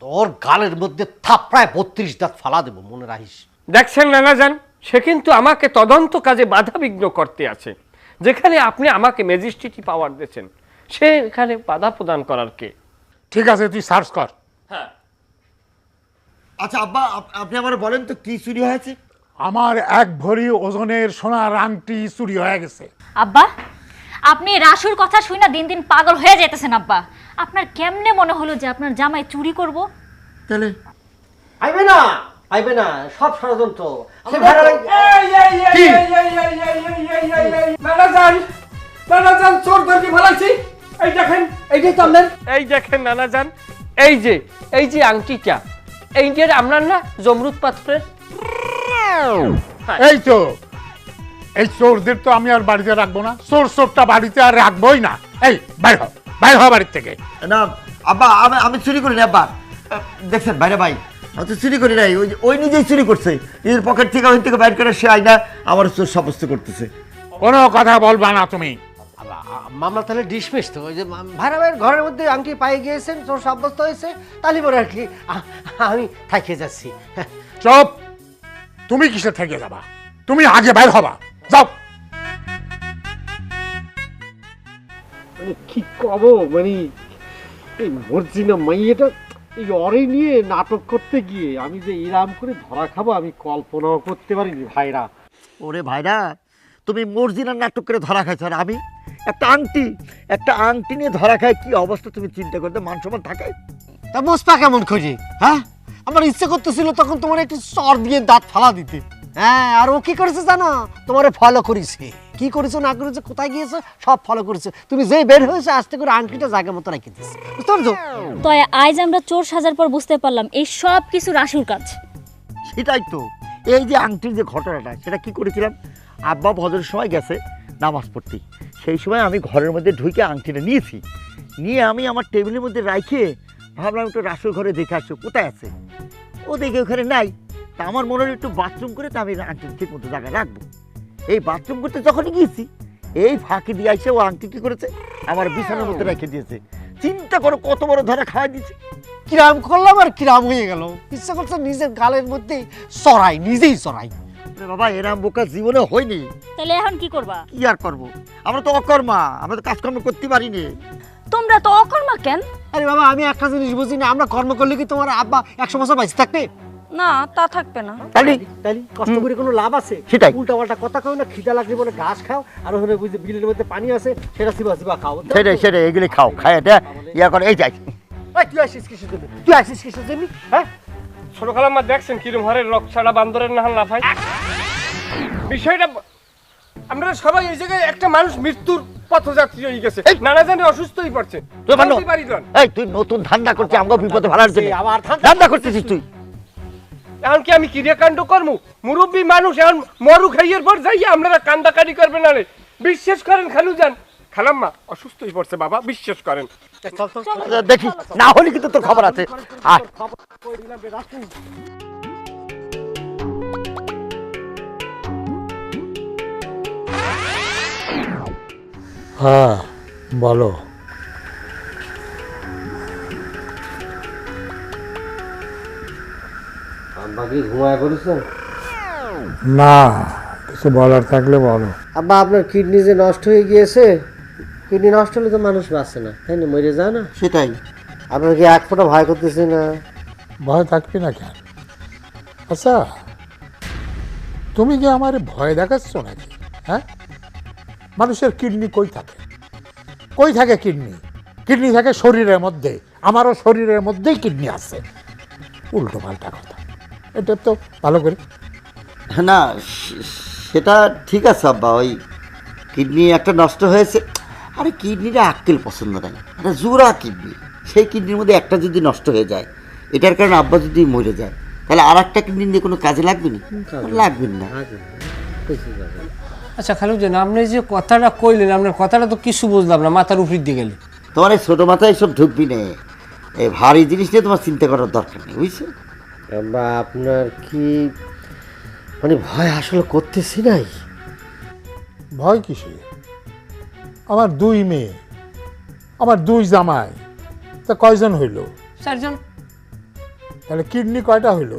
তোর গালের মধ্যে থাপড়ায় 32 দাঁত ফালা দেবো, মনে রাখিস। দেখছেন নানা যান, সে কিন্তু আমাকে তদন্ত কাজে বাধা বিঘ্ন করতে আছে। যেখানে আপনি আমাকে ম্যাজিস্ট্রেটি পাওয়ার দিয়েছেন, সেখানে বাধা প্রদান করার কে? ঠিক আছে, তুই সার্চ কর। হ্যাঁ, আচ্ছা আব্বা, আপনি আমার বলেন তো কি চুরি হয়েছে? আমার 1 ভরি ওজনের সোনার আংটি চুরি হয়ে গেছে। আব্বা, আপনি রাসুর কথা শুনে দিন দিন পাগল হয়ে যাইতেছেন আব্বা। আপনার কেমনে মনে হলো যে আপনার জামাই চুরি করব? তাহলে আইবে না, সব ষড়যন্ত্র। নানা যান, চোর ধরতে ভালাইছি। এই দেখেন, এইটাই তো আপনার। এই দেখেন নানা যান, এই যে আংটিটা, এইটার আপনার না জমরুদ পাত্রের। এই তো এই চোরদের তো আমি আর বাড়িতে রাখবো না, চোরটা বাড়িতে আর রাখবোই না। এই বাইর হ বাড়ির থেকে। না আব্বা, আমি চুরি করিনি আব্বা। দেখছেন বাইরে ভাই, আমি তো চুরি করি নাই, ওই নিজেই চুরি করছে। নিজের পকেট থেকে ওই থেকে বাইর করে সে আইনা আমার চোর সাব্যস্ত করতেছে। কোনো কথা বলবা না তুমি। মামলা তাহলে ডিসমিস তো। ওই যে ভাইরা ভাইয়ের ঘরের মধ্যে আংটি পাই গিয়েছেন, চোর সাব্যস্ত হয়েছে, তাহলে পরে আর কি আমি থাইকে যাচ্ছি। চুপ, তুমি কিসে থেকে যাবা? তুমি আগে বাইর হবা, যাও। মানে কি কব, মানে এই মর্জিনা মাইয়েটা এই অরে নিয়ে নাটক করতে গিয়ে আমি যে ইরাম করে ধরা খাবো আমি কল্পনাও করতে পারিনি ভাইরা। ওরে ভাইরা, তুমি মর্জিনার নাটক করে ধরা খাইছো, আর আমি একটা আংটি নিয়ে ধরা খাই, কি অবস্থা তুমি চিন্তা করতে, মান সম্মান থাকে? তা বুঝপা কেমন করি? হ্যাঁ, আমার ইচ্ছে করতেছিল তখন তোমার একটু চর দিয়ে দাঁত ফালা দিতে। হ্যাঁ, আর ও কি করেছে জানো? তোমারে ফলো করেছে। কি করেছো না করেছো, কোথায় গিয়েছো সব ফলো করেছে। তুমি যেই বের হয়েছে আস্তে করে আংটিটা জায়গা মতো রেখে দিয়েছে, বুঝতে পারছো? তো আজ আমরা চোর সাজার পর বুঝতে পারলাম এই সব কিছু রাসুর কাজ। সেটাই তো, এই যে আংটির যে ঘটনাটা, সেটা কি করেছিলাম, আব্বা ভজরের সময় গেছে নামাজ পড়তে, সেই সময় আমি ঘরের মধ্যে ঢুকে আংটিটা নিয়েছি, নিয়ে আমি আমার টেবিলের মধ্যে রাখে ভাবলাম একটু রাসুর ঘরে দেখে আসো কোথায় আছে। ও দেখে ওখানে নাই, তা আমার মনে হলো একটু বাথরুম করে তা আমি আংটি ঠিক মতো জায়গায় রাখবো। এই বাথরুম করতে যখনই গিয়েছি, এই ফাঁকি দিয়ে আসে ও আংটি কি করেছে, আমার বিছানার মধ্যে রেখে দিয়েছে। চিন্তা করো কত বড় ধরা খাওয়া দিয়েছে। কিরাম করলাম আর কিরাম হয়ে গেল। ইচ্ছা করছে নিজের গালের মধ্যে চড়াই, নিজেই চড়াই। বাবা, এরাম বোকা জীবনে হয়নি। তাহলে এখন কি করবা? কি আর করবো, আমরা তো অকর্মা, আমরা তো কাজকর্ম করতে পারিনি। তোমরা তো অকর্মা কেন? আরে বাবা, আমি একটা জিনিস বুঝি না, আমরা কর্ম করলে কি তোমার আব্বা 100 বছর বাঁচে থাকবে? না, তা থাকবে না। তাহলে তাইলে কষ্ট করে কোনো লাভ আছে? সেটাই। উল্টা পাল্টা কথা খাও না, খিদা লাগলে বলে ঘাস খাও, আর ওখানে বুঝে বিলের মধ্যে পানি আছে সেটা চিবা খাও। সেটাই এগুলি খাও, খায় এটা ইয়া করে। এই যাই, এই তুই আসিস কিসের জন্য? তুই আসিস কিসের জন্য? হ্যাঁ, ছোট খালাম্মা দেখছেন কিরম হরের রক ছাড়া বান্দরের নাহাল লাফায়। বিষয়টা আমরা সবাই এই জায়গায় একটা মানুষ মৃত্যুর পথযাত্রী হয়ে গেছে, নানা জানে অসুস্থ হয়ে পড়ছে। তুই মানো? জলদি বাড়ি যান। এই তুই নতুন ধান্দা করছিস আমগো বিপদে ফেলার জন্য। আবার ধান্দা করতেছিস তুই। এখন কি আমি ক্রিয়াকাণ্ড করবো? মুরব্বী মানুষ এখন মরু খাইয়ের পর যাইয়া আপনারা কান্দাকাটি করবেন না রে। বিশ্বাস করেন খালু যান, খালাম্মা অসুস্থ হয়ে পড়ছে বাবা, বিশ্বাস করেন। দেখি না হলে কিন্তু তোর খবর আছে। আর হ্যাঁ বলো। আব্বা কি ঘুমায় পড়েছেন? না, কিছু বলার থাকলে বলো। আব্বা, আপনার কিডনি যে নষ্ট হয়ে গিয়েছে, কিডনি নষ্ট হলে তো মানুষ বাঁচে না, তাই না? মরে যায় না? সেটাই। আপনার কি এক ফোঁটা ভয় করতেছে না? ভয় থাকবে না কেন? আচ্ছা, তুমি কি আমার ভয় দেখাচ্ছ নাকি? হ্যাঁ, মানুষের কিডনি কই থাকে? কই থাকে কিডনি? কিডনি থাকে শরীরের মধ্যে, আমারও শরীরের মধ্যেই কিডনি আছে। উল্টো পাল্টা কথা, এটা তো ভালো করে। না সেটা ঠিক আছে আব্বা, ওই কিডনি একটা নষ্ট হয়েছে। আরে কিডনিটা আক্কেল পছন্দ নাই, এটা জোড়া কিডনি, সেই কিডনির মধ্যে একটা যদি নষ্ট হয়ে যায়, এটার কারণে আব্বা যদি মরে যায়, তাহলে আর একটা কিডনি দিয়ে কোনো কাজে লাগবে না, লাগবে না। আচ্ছা খালু যান, আপনি যে কথাটা কইলেন, আপনার কথাটা তো কিছু বুঝলাম না, মাথার উপর দিয়ে গেলে। তোমার এই ছোটো মাথায় সব ঢুকবি না, এই ভারী জিনিস নিয়ে তোমার চিন্তা করার দরকার নেই, বুঝছো? আব্বা, আপনার কি মানে ভয় আসলে করতেছি নাই? ভয় কিসে? আমার 2 মেয়ে, আমার 2 জামাই, তা কয়জন হইল? 4 জন। তাহলে কিডনি কয়টা হইল?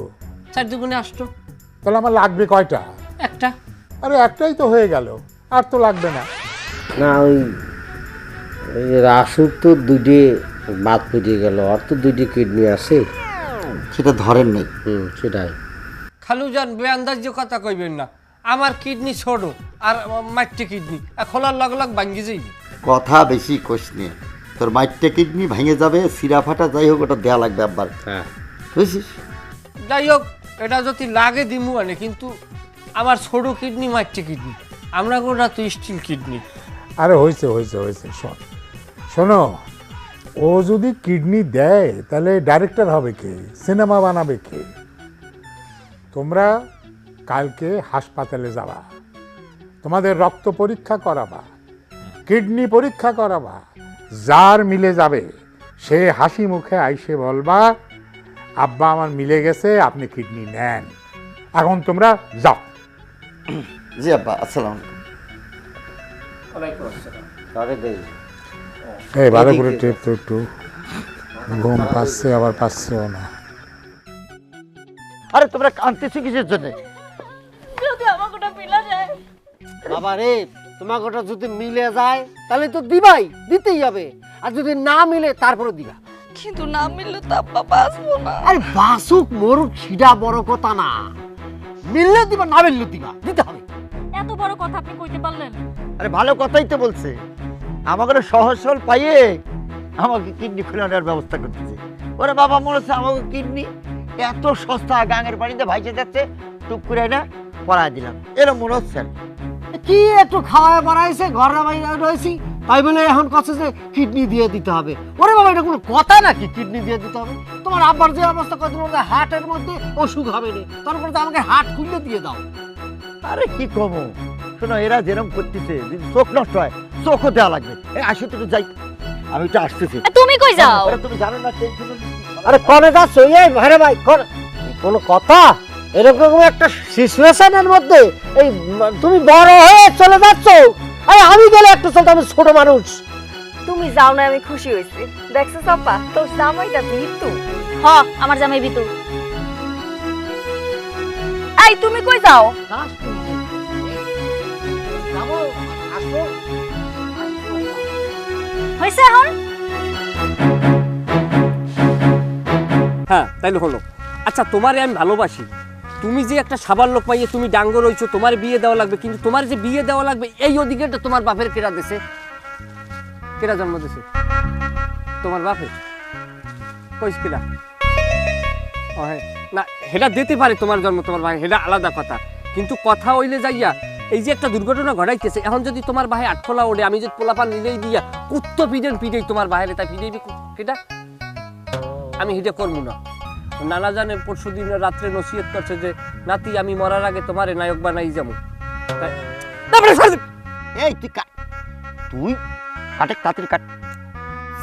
4 দুগুণে 8। তাহলে আমার লাগবে কয়টা? একটা। আরে একটাই তো হয়ে গেল, আর তো লাগবে না। না, ওই রাসুর তো 2টে বাদ পড়ে গেল, আর তো 2টে কিডনি আছে। সেটা ধরেন নেই। সেটাই। খালু যান বেআন্দাজ যে কথা কইবেন না, আমার কিডনি ছোট আর মাইটে কিডনি খোলার লগ লগ ভাঙ্গি যাইবে। কথা বেশি কোষ নিয়ে, তোর মাইটটা কিডনি ভেঙে যাবে, সিরা ফাটা যাই হোক, ওটা দেয়া লাগবে আব্বার, হ্যাঁ বুঝছিস? যাই হোক, এটা যদি লাগে দিমু আনে, কিন্তু আমার ছোট কিডনি মাইটে কিডনি, আমরা গোটা তো স্টিল কিডনি। আরে হয়েছে হয়েছে হয়েছে, শোনো, ও যদি কিডনি দেয় তাহলে ডাইরেক্টর হবে কে? সিনেমা বানাবে কে? তোমরা কালকে হাসপাতালে যাবা, তোমাদের রক্ত পরীক্ষা করাবা, কিডনি পরীক্ষা করাবা, যার মিলে যাবে সে হাসি মুখে আইসে বলবা আব্বা আমার মিলে গেছে, আপনি কিডনি নেন। এখন তোমরা যাও। জি আব্বা, আসসালাম আলাইকুম। তবে দেই এই ভালো করে টেপ তো একটু, ঘুম পাচ্ছে আবার পাচ্ছেও না। আরে তোমরা কাঁদতেছো কিসের জন্য? যদি আমাকে ওটা মিলা যায়। বাবা রে, তোমাকে ওটা যদি মিলে যায় তাহলে তো দিবাই, দিতেই হবে। আর যদি না মিলে তারপরে দিবা। কিন্তু না মিললে তো আব্বা বাঁচবো না। আরে বাসুক মরুক সেটা বড় কথা না, মিললে দিবা না মিললে দিবা, দিতে হবে। এত বড় কথা আপনি কইতে পারলেন? আরে ভালো কথাই তো বলছে। আমাকে সহজ সরল পাইয়ে আমাকে কিডনি খুলে নেওয়ার ব্যবস্থা করতেছে। ওরে বাবা মনে হচ্ছে আমাকে কিডনি এত সস্তা, গাঙের বাড়িতে ভাইসে যাচ্ছে, টুক করে না পড়ায় দিলাম, এরকম মনে হচ্ছে আর কি। কি একটু খাওয়া বাড়াইছে, ঘরে বাইরে রয়েছি, তাই বলে এখন কাছে যে কিডনি দিয়ে দিতে হবে। ওরে বাবা, এটা কোনো কথা নাকি কিডনি দিয়ে দিতে হবে? তোমার আব্বার যে অবস্থা কত হার্টের মধ্যে অসুখ হবে না, তারপরে তো আমাকে হার্ট খুলে দিয়ে দাও। আরে কি কমো, শোনো এরা যেরকম করতেছে, যদি চোখ নষ্ট হয় চোখও দেওয়া লাগবে। এই আসো তো একটু যাই, আমি একটু আসতেছি। তুমি কই যাও? আরে তুমি জানো না টেনশন। আরে কনে যাচ্ছ? এই ভাইরে ভাই, কোনো কথা? এরকম একটা সিচুয়েশনের মধ্যে এই তুমি বড় হয়ে চলে যাচ্ছ, আমি গেলে একটা চলতে, আমি ছোট মানুষ। তুমি যাও না, আমি খুশি হয়েছি। দেখছো চাপা, তোর জামাইটা ভিতু। হ, আমার জামাই বিতু। এই তুমি কই যাও? যাবো, আসবো। হইছে এখন? হ্যাঁ, তাইলে হলো। আচ্ছা, তোমারে আমি ভালোবাসি। তুমি যে একটা সাবান লোক পাইয়ে তুমি ডাঙ্গর হইছো, তোমার বিয়ে দেওয়া লাগবে, কিন্তু তোমার যে বিয়ে দেওয়া লাগবে এই অধিকারটা তোমার বাপের কেরা দিছে? কেরা জন্ম দিছে? তোমার বাপের কইস কেরা? ও হ্যাঁ, না হেটা দিতে পারে তোমার জন্ম, তোমার ভাই, হেটা আলাদা কথা। কিন্তু কথা হইলে যাইয়া এই যে একটা দুর্ঘটনা ঘটাইতেছে, এখন যদি তোমার ভাই আটখোলা ওঠে, আমি যদি পোলাপান নিলেই দিয়া কুত্ত পিডেই তোমার ভাইরে, তাই পিডেইবি কেটা? আমি হিটে করবো না। নানা জানে পরশু দিন রাত্রে নসিহত করছে যে নাতি আমি মরার আগে তোমারে নায়ক বানাই যাবো। এই তুই তুই কাটে তাড়াতাড়ি কাট।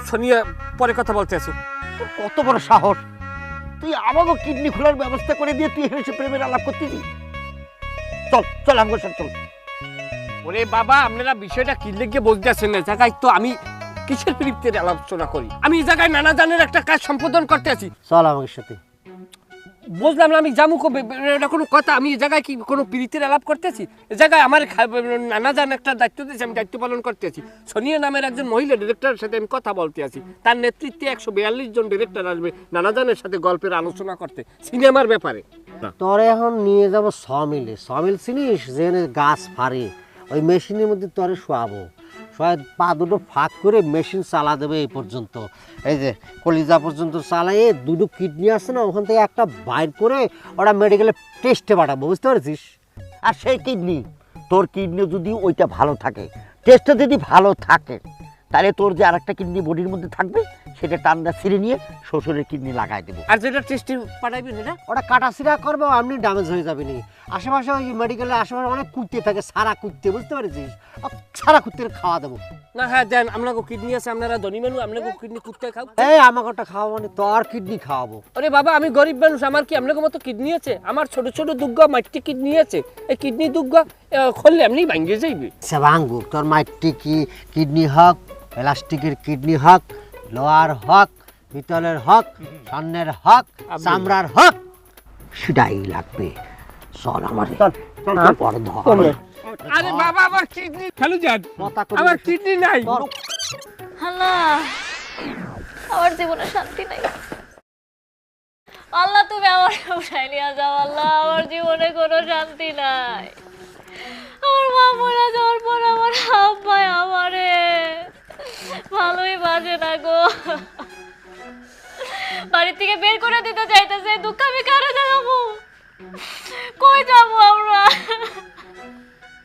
সোনিয়া পরে কথা বলতে আছি। তোর কত বড় সাহস, তুই আমাকে কিডনি খোলার ব্যবস্থা করে দিয়ে তুই এসে প্রেমের আলাপ করতেছি? চল চল আমাকে সব চল। ওরে বাবা, আপনারা বিষয়টা কি লেগে বুঝতেছেন না? জায়গায় তো আমি কিসের বিরুদ্ধে আলোচনা করি? আমি এই জায়গায় নানা জানের একটা কাজ সম্পাদন করতে আছি। চল আমার সাথে। বুঝলাম না, আমি জামু কবে? এটা কোনো কথা? আমি এই জায়গায় কি কোনো প্রীতির আলাপ করতেছি? এই জায়গায় আমার নানা জান একটা দায়িত্ব দিয়েছে, আমি দায়িত্ব পালন করতে আছি। সোনিয়া নামের একজন মহিলা ডিরেক্টরের সাথে আমি কথা বলতে আছি। তার নেতৃত্বে 142 জন ডিরেক্টর আসবে নানা জানের সাথে গল্পের আলোচনা করতে সিনেমার ব্যাপারে। তোরে এখন নিয়ে যাবো সমিলে। সমিল চিনিস, যেখানে গাছ ফাড়ে, ওই মেশিনের মধ্যে তোরে শোয়াবো। শোয়া পা দুটো ফাঁক করে মেশিন চালা দেবে এই পর্যন্ত, এই যে কলিজা পর্যন্ত চালাইয়ে দুটো কিডনি আছে না, ওখান থেকে একটা বাইর করে ওরা মেডিকেলে টেস্টে পাঠাবো, বুঝতে পারছিস? আর সেই কিডনি, তোর কিডনি যদি ওইটা ভালো থাকে, টেস্টটা যদি ভালো থাকে, তাহলে তোর যে আর একটা কিডনি বডির মধ্যে থাকবে সেটা টান্দা ছিঁড়ে নিয়ে শ্বশুরের কিডনি লাগাই দেবো। আর যেটা টেস্টে পাঠাইবেন এটা ওটা কাটাছিড়া করবো, আপনি ড্যামেজ হয়ে যাবে নি। আশেপাশে ওই মেডিকেলের আশেপাশে অনেক কুত্তে থাকে, সারা কুত্তে, বুঝতে পারছিস? সারা কুত্তের খাওয়া দেবো। না। হ্যাঁ দেন, আপনাকে কিডনি আছে, আপনারা ধনী মানুষ, আপনাকে কিডনি কুত্তে খাও। এই আমাকে ওটা খাওয়া মানে তোর কিডনি খাওয়াবো। আরে বাবা, আমি গরিব মানুষ, আমার কি আপনাকে মতো কিডনি আছে? আমার ছোট ছোট দুগ্গ মাটি কিডনি আছে। এই কিডনি দুগ্গ খুললে এমনি ভাঙ্গে যাইবে। সে ভাঙ্গুক, তোর মাইটি কি কিডনি হক, প্লাস্টিকের কিডনি হক, লোহার হক, পিতলের হক, স্বর্ণের হক, চামড়ার হক, সেটাই লাগবে। চল আমার বড় ধর। আরে বাবা, আমার কিডনি ফেলে যান, কথা কবি আমার না। কিডনি নাই। আল্লাহ, আমার জীবনে শান্তি নাই। আল্লাহ, তুমি আমার উঠাই নিয়ে যাও। আল্লাহ, আমার জীবনে কোনো শান্তি নাই। আমার মা মরে যাওয়ার পর আমার আব্বাই আমারে ভালোই বাজে না গো। বাড়ি থেকে বের করে দিতে চাইতেছে, দুঃখ আমি কারে জানাবো? কই যাবো আমরা?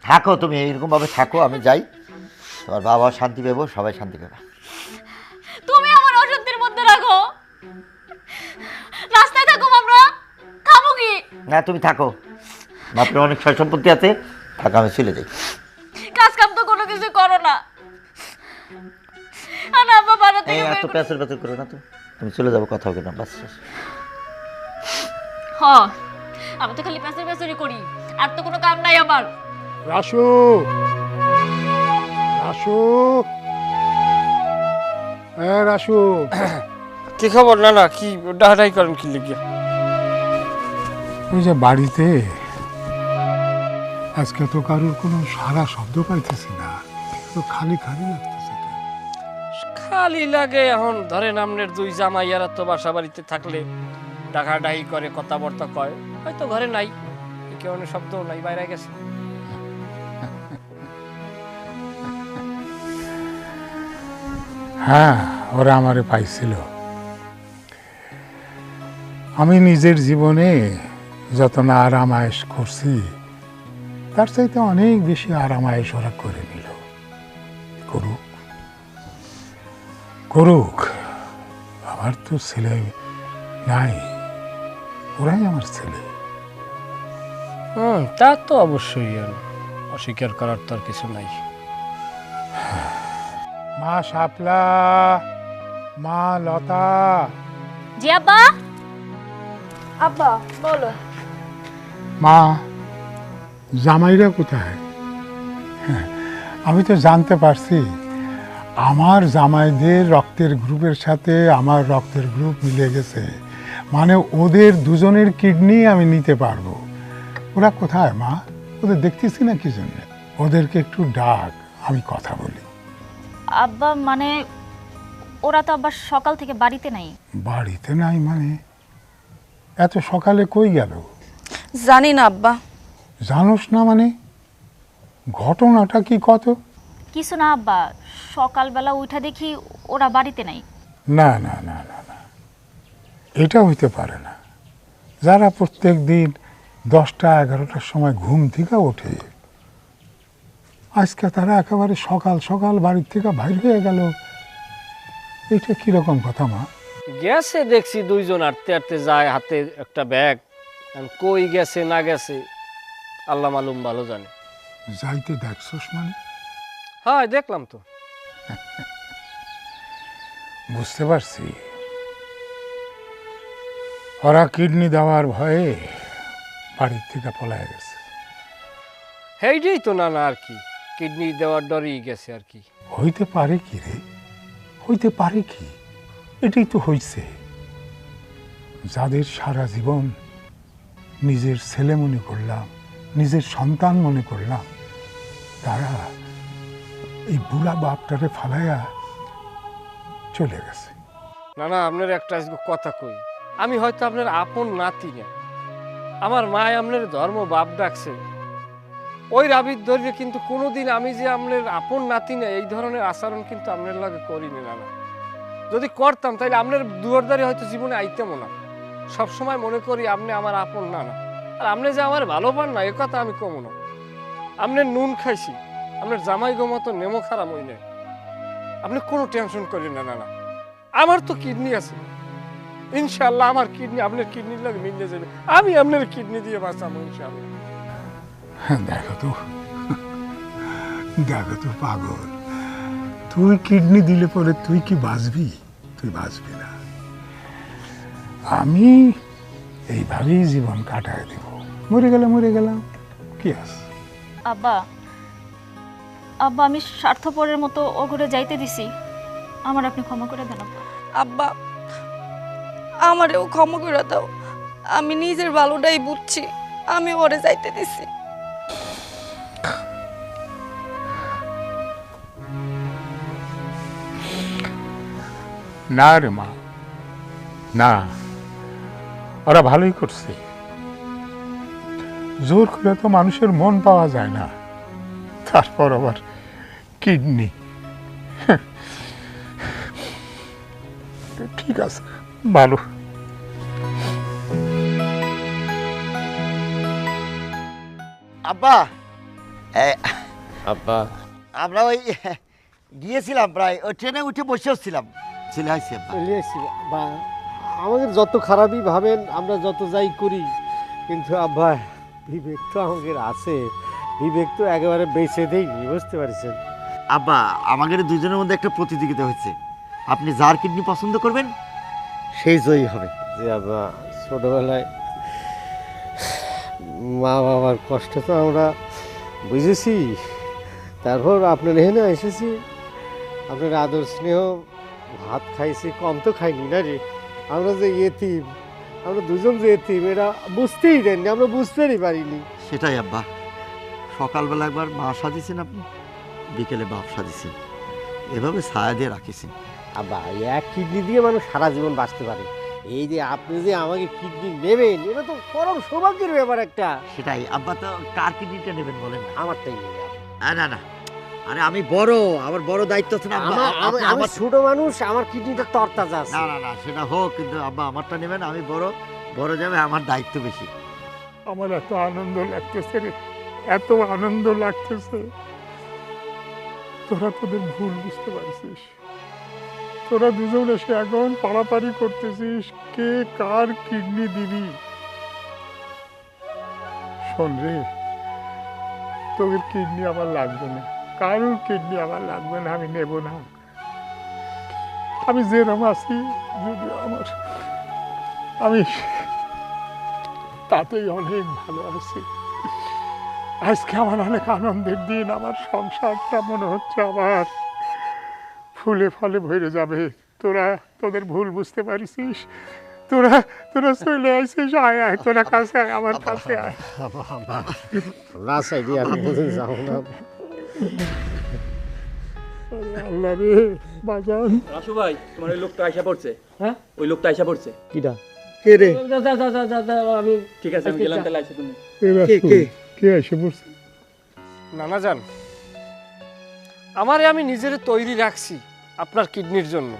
থাকো তুমি এইরকম ভাবে থাকো, আমি যাই, তোমার বাবা শান্তি পাবো, সবাই শান্তি পাবে। তুমি আমার অশান্তির মধ্যে রাখো। রাস্তায় থাকো আমরা, খাবো কি? না তুমি থাকো, বাপরে অনেক সয় সম্পত্তি আছে, থাকো, আমি চলে যাই। বাড়ি থেকে বের এত করে- প্যাচের প্যাচের করো না তো, তুমি চলে যাবো, কথা হবে না, বাস শেষ। হ, আমি তো খালি প্যাসের প্যাসেরই করি, আর তো কোনো কাম নাই আমার। রাসু, রাসু, হ্যাঁ রাসু, কি খবর নানা? কি ডাহাডাই করেন কি লিখে? ওই যে বাড়িতে আজকে তো কারোর কোনো সারা শব্দ পাইতেছি না, তো খালি খালি লাগতেছে কেন? খালি লাগে এখন ধরেন আপনার দুই জামাইয়ারা তো বাসা বাড়িতে থাকলে ডাকাডাহি করে, কথাবার্তা কয়, হয়তো ঘরে নাই, কেউ শব্দও নাই, বাইরে গেছে। হ্যাঁ, ওরা আমারে পাইছিল। আমি নিজের জীবনে যত না আরাম আয়েশ করছি তার চাইতে অনেক বেশি আরাম আয়েশ ওরা করে নিল। করুক করুক, আমার তো ছেলে নাই, ওরাই আমার ছেলে। তা তো অবশ্যই, আর অস্বীকার করার তো আর কিছু নাই। মা শাপলা, মা লতা, জি আব্বা। আব্বা বলো। মা জামাইরা কোথায়? হ্যাঁ, আমি তো জানতে পারছি আমার জামাইদের রক্তের গ্রুপের সাথে আমার রক্তের গ্রুপ মিলে গেছে, মানে ওদের দুজনের কিডনি আমি নিতে পারবো। ওরা কোথায় মা? ওদের দেখতেছি না কি জন্য? ওদেরকে একটু ডাক, আমি কথা বলি। আব্বা মানে ওরা তো আবার সকাল থেকে বাড়িতে নাই। বাড়িতে নাই মানে? এত সকালে কই গেল? জানি না আব্বা। জানোস না মানে? ঘটনাটা কি কত? কিছু না আব্বা, সকালবেলা উঠা দেখি ওরা বাড়িতে নাই। না না না না না, এটা হইতে পারে না। যারা প্রত্যেক দিন 10টা 11টার সময় ঘুম থেকে ওঠে, আজকে তারা একেবারে সকাল সকাল বাড়ির থেকে বাইর হয়ে গেল, এটা কিরকম কথা মা? গেছে দেখছি দুইজন আটতে আটতে যায়, হাতে একটা ব্যাগ। কই গেছে না গেছে আল্লাহ মালুম, ভালো জানে। যাইতে দেখছস মানে? হ্যাঁ দেখলাম তো। বুঝতে পারছি, ওরা কিডনি দেওয়ার ভয়ে বাড়ির থেকে পলায় গেছে। সেইটাই তো নানা, আর কি, কিডনি দেওয়ার ডরেই গেছে আর কি। হইতে পারে কি রে, হইতে পারে কি? এটাই তো হইছে। যাদের সারা জীবন নিজের ছেলে মনে করলাম, নিজের সন্তান মনে করলাম, তারা এই বুড়া বাপটারে ফালাইয়া চলে গেছে। নানা আপনার একটা কথা কই, আমি হয়তো আপনার আপন নাতি না, আমার মায় আপনার ধর্ম বাপ ডাকছে, ওই রাবির ধরে, কিন্তু কোনোদিন আমি যে আপনার আপন নাতি না এই ধরনের আচরণ কিন্তু আপনার লাগে করিনি নানা। যদি করতাম তাহলে আপনার দুয়ারদারি হয়তো জীবনে আইতেমও না। সবসময় মনে করি আপনি আমার আপন নানা, আর আপনি যে আমার ভালো পান না এ কথা আমি কমো না। আপনার নুন খাইছি, আপনার জামাই গো মতো নেমো খারাপ হই নাই, আপনি কোনো টেনশন করেন না নানা। আমার তো কিডনি আছে, ইনশাল্লাহ আমার কিডনি আপনার কিডনির লাগে মিলে যাবে, আমি আপনার কিডনি দিয়ে বাঁচাবো ইনশাল্লাহ। দেখো তো, দেখো তো পাগল, তুই কিডনি দিলে পরে তুই কি বাঁচবি? তুই বাঁচবি না। আমি এইভাবেই জীবন কাটায় দেব, মরে গেলে মরে গেলাম, কি আছে? আব্বা, আব্বা আমি স্বার্থপরের মতো ও ঘরে যাইতে দিছি, আমার আপনি ক্ষমা করে দেন আব্বা। আব্বা আমারেও ক্ষমা করে দাও, আমি নিজের ভালোটাই বুঝছি, আমি ওরে যাইতে দিছি। না রে মা, না, ওরা ভালোই করছে। জোর করে তো মানুষের মন পাওয়া যায় না, তারপর আবার কিডনি। ঠিক আছে, ভালো। আব্বা, আব্বা আমরা ওই গিয়েছিলাম, প্রায় ওই ট্রেনে উঠে বসেও ছিলাম, চলে আসছি আব্বা। বা আমাদের যত খারাপই ভাবেন, আমরা যত যাই করি, কিন্তু আব্বা বিবেক তো আমাদের আছে, বিবেক তো একেবারে বেঁচে দেয়নি, বুঝতে পারছেন? আব্বা আমাদের দুজনের মধ্যে একটা প্রতিযোগিতা হয়েছে, আপনি যার কিডনি পছন্দ করবেন সেই জয়ী হবে। যে আব্বা ছোটবেলায় মা বাবার কষ্ট তো আমরা বুঝেছি, তারপর আপনার এখানে এসেছি, আপনার আদর স্নেহ ভাত খাইছি, কম তো খাইনি না রে। আমরা যে এতিম, আমরা দুজন যে এতিম, এরা বুঝতেই দেননি, আমরা বুঝতেই পারিনি। সেটাই আব্বা, সকালবেলা একবার মা সাজিয়েছেন আপনি, বিকেলে বাপ সাজিয়েছেন, এভাবে ছায়া দিয়ে রাখিছেন। আব্বা এক কিডনি দিয়ে মানুষ সারা জীবন বাঁচতে পারে, এই যে আপনি যে আমাকে কিডনি নেবেন এটা তো পরম সৌভাগ্যের ব্যাপার একটা। সেটাই আব্বা, তো কার কিডনিটা নেবেন বলেন না? আমারটাই নেবে না না, আরে আমি বড়, আমার বড় দায়িত্ব আছে না আব্বা। আমি ছোট মানুষ, আমার কিডনিটা তরতাজা আছে। না না না, সেটা হোক, কিন্তু আব্বা আমারটা নেবেন, আমি বড়, বড় যাবে, আমার দায়িত্ব বেশি। আমার এত আনন্দ লাগতেছে রে, এত আনন্দ লাগতেছে। তোরা তোদের ভুল বুঝতে পারছিস, তোরা দুজন এসে এখন পাড়াপাড়ি করতেছিস কে কার কিডনি দিবি। শোন রে, তোদের কিডনি আমার লাগবে না, কারোর কিডনি আমার লাগবে না, আমি নেব না। আমি যেরকম আছি, যদি আমি তাতেই অনেক ভালো আছি। আজকে আমার অনেক আনন্দের দিন, আমার সংসারটা মনে হচ্ছে আবার ফুলে ফলে ভরে যাবে। তোরা তোদের ভুল বুঝতে পারিস, তোরা তোরা চলে আসিস, আয় আয়, তোরা কাছে আয়, আমার কাছে আয়। না সাইডি আমি বলে যাবো না। আল্লাহ রে বাজান। রাসু ভাই, তোমার ওই লোকটা আইসা পড়ছে। হ্যাঁ, ওই লোকটা আইসা পড়ছে। কিটা? কে রে? আমি ঠিক আছে, আমি গেলাম, তাহলে আইসা তুমি। কে এসে পড়ছে? নানা যান, আমারে আমি নিজের তৈরি রাখছি আপনার কিডনির জন্য,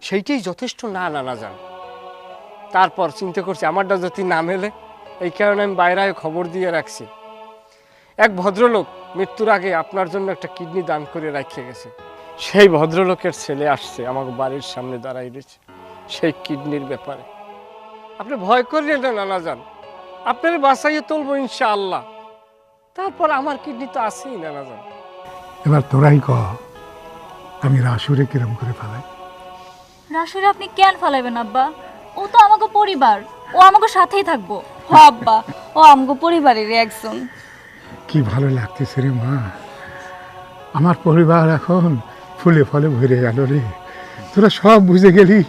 সেইটাই যথেষ্ট না নানা যান। তারপর চিন্তা করছি আমারটা যদি না মেলে, এই কারণে আমি বাইরে খবর দিয়ে রাখছি। এক ভদ্রলোক মৃত্যুর আগে আপনার জন্য একটা কিডনি দান করে রেখে গেছে। সেই ভদ্রলোকের ছেলে আসছে, আমাকে বাড়ির সামনে দাঁড়াই রয়েছে সেই কিডনির ব্যাপারে। আপনি ভয় করিলেন না নানা যান, আপনার বাসাইয়ে তুলবো ইনশাআল্লাহ। তারপর আমার কিডনি তো আছেই নানা যান। এবার তোরাই কহ, আমি রাসুরে কিরম করে ফেলাই? রাসুরে আপনি কেন ফলাইবেন আব্বা? ও তো আমাকে পরিবার, ও আমাকে সাথেই থাকবো। হ আব্বা, ও আমাকে পরিবারের একজন। কি ভালো লাগতেছে রে মা, আমার পরিবার এখন ফুলে ফলে ভরে গেল রে। তোরা সব বুঝে গেলি।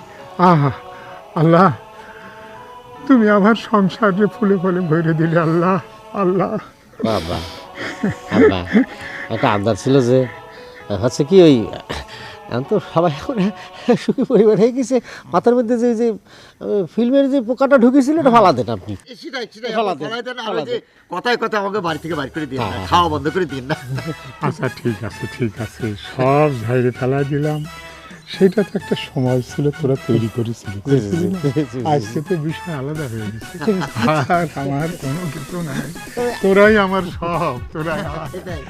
আহা আল্লাহ, তুমি আমার সংসারে ফুলে ফলে ভরে দিলে। আল্লাহ আল্লাহ। বাবা আব্বা একটা আবদার ছিল যে হচ্ছে কি, ওই এখন তো সবাই এখন সুখী পরিবার হয়ে গেছে, মাথার মধ্যে যে যে ফিল্মের যে পোকাটা ঢুকেছিল এটা ফালা দেন আপনি। সেটাই সেটাই, ফেলা আপনি দেন, ফেলাই দেন, আর ফেলা ওই যে কথায় কথায় আমাকে বাড়ি থেকে বাইর করে দিন না, খাওয়া বন্ধ করে দিন না। আচ্ছা ঠিক আছে ঠিক আছে, সব ঝাইরে ফেলা দিলাম। সেটা তো একটা সময় ছিল, তোরা তৈরি করেছিলি। আজকে তো বিষয় আলাদা হয়ে গেছে, আর আমার কোনো কিছু নাই। তোরাই আমার সব, তোরাই আমার। সেটাই।